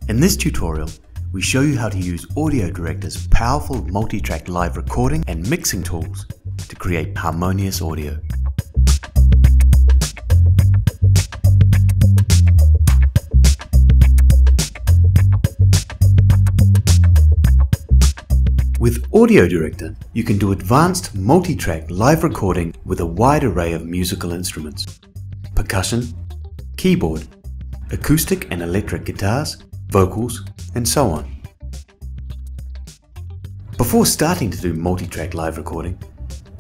In this tutorial, we show you how to use AudioDirector's powerful multi-track live recording and mixing tools to create harmonious audio. With AudioDirector, you can do advanced multi-track live recording with a wide array of musical instruments: percussion, keyboard, acoustic and electric guitars, vocals, and so on. Before starting to do multi-track live recording,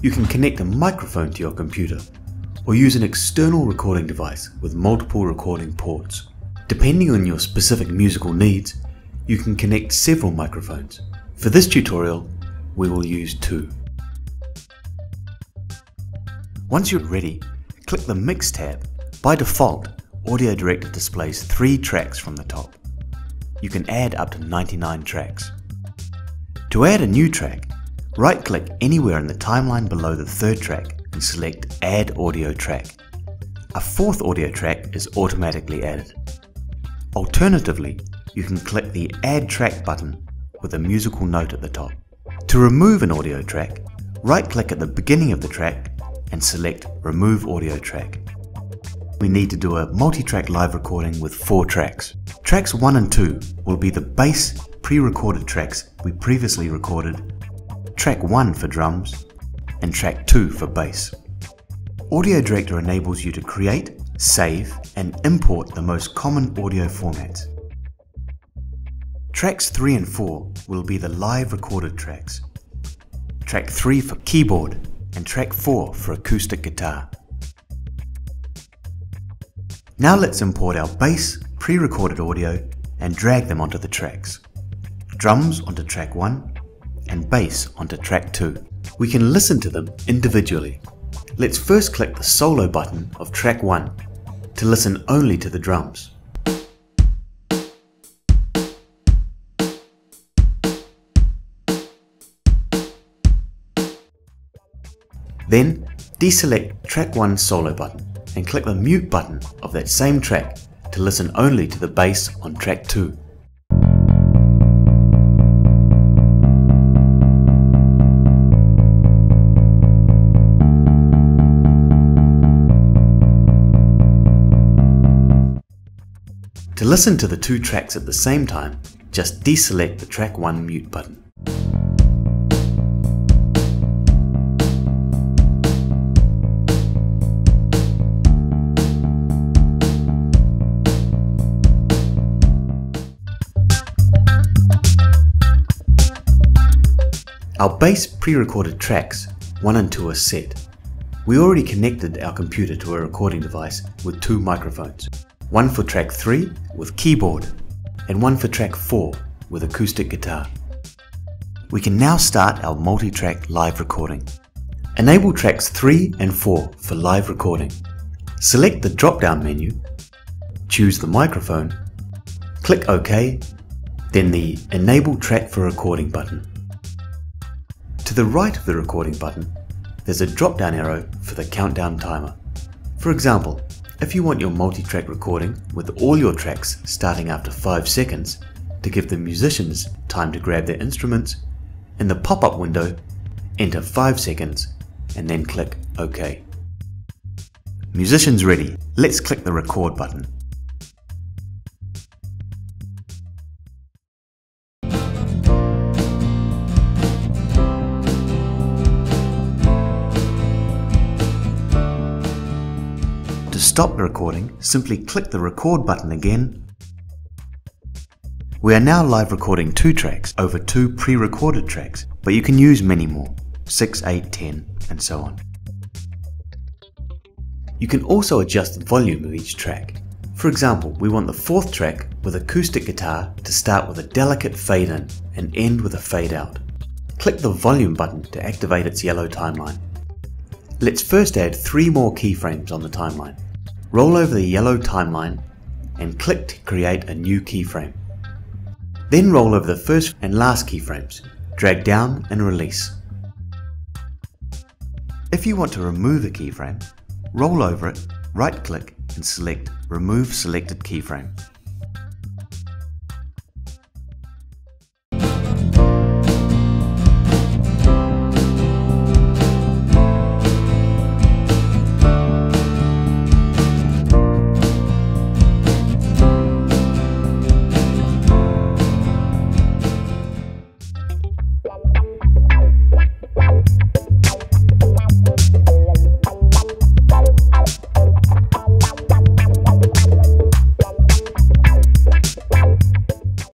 you can connect a microphone to your computer or use an external recording device with multiple recording ports. Depending on your specific musical needs, you can connect several microphones. For this tutorial, we will use 2. Once you're ready, click the Mix tab. By default, AudioDirector displays 3 tracks from the top. You can add up to 99 tracks. To add a new track, right-click anywhere in the timeline below the 3rd track and select Add Audio Track. A 4th audio track is automatically added. Alternatively, you can click the Add Track button with a musical note at the top. To remove an audio track, right-click at the beginning of the track and select Remove Audio Track. We need to do a multi-track live recording with 4 tracks. Tracks 1 and 2 will be the bass pre-recorded tracks we previously recorded, track 1 for drums, and track 2 for bass. AudioDirector enables you to create, save, and import the most common audio formats. Tracks 3 and 4 will be the live recorded tracks. Track 3 for keyboard and track 4 for acoustic guitar. Now let's import our bass pre-recorded audio and drag them onto the tracks. Drums onto track 1 and bass onto track 2. We can listen to them individually. Let's first click the solo button of track 1 to listen only to the drums. Then deselect track 1's solo button and click the mute button of that same track to listen only to the bass on track 2. To listen to the 2 tracks at the same time, just deselect the track 1 mute button. Our bass pre-recorded tracks 1 and 2 are set. We already connected our computer to a recording device with 2 microphones, one for track 3 with keyboard and one for track 4 with acoustic guitar. We can now start our multi-track live recording. Enable tracks 3 and 4 for live recording. Select the drop-down menu, choose the microphone, click OK, then the Enable Track for Recording button. To the right of the recording button, there's a drop-down arrow for the countdown timer. For example, if you want your multi-track recording with all your tracks starting after 5 seconds to give the musicians time to grab their instruments, in the pop-up window, enter 5 seconds and then click OK. Musicians ready. Let's click the record button. To stop the recording, simply click the record button again. We are now live recording 2 tracks over 2 pre-recorded tracks, but you can use many more, 6, 8, 10, and so on. You can also adjust the volume of each track. For example, we want the 4th track with acoustic guitar to start with a delicate fade in and end with a fade out. Click the volume button to activate its yellow timeline. Let's first add 3 more keyframes on the timeline. Roll over the yellow timeline and click to create a new keyframe. Then roll over the first and last keyframes, drag down and release. If you want to remove a keyframe, roll over it, right-click and select Remove Selected Keyframe.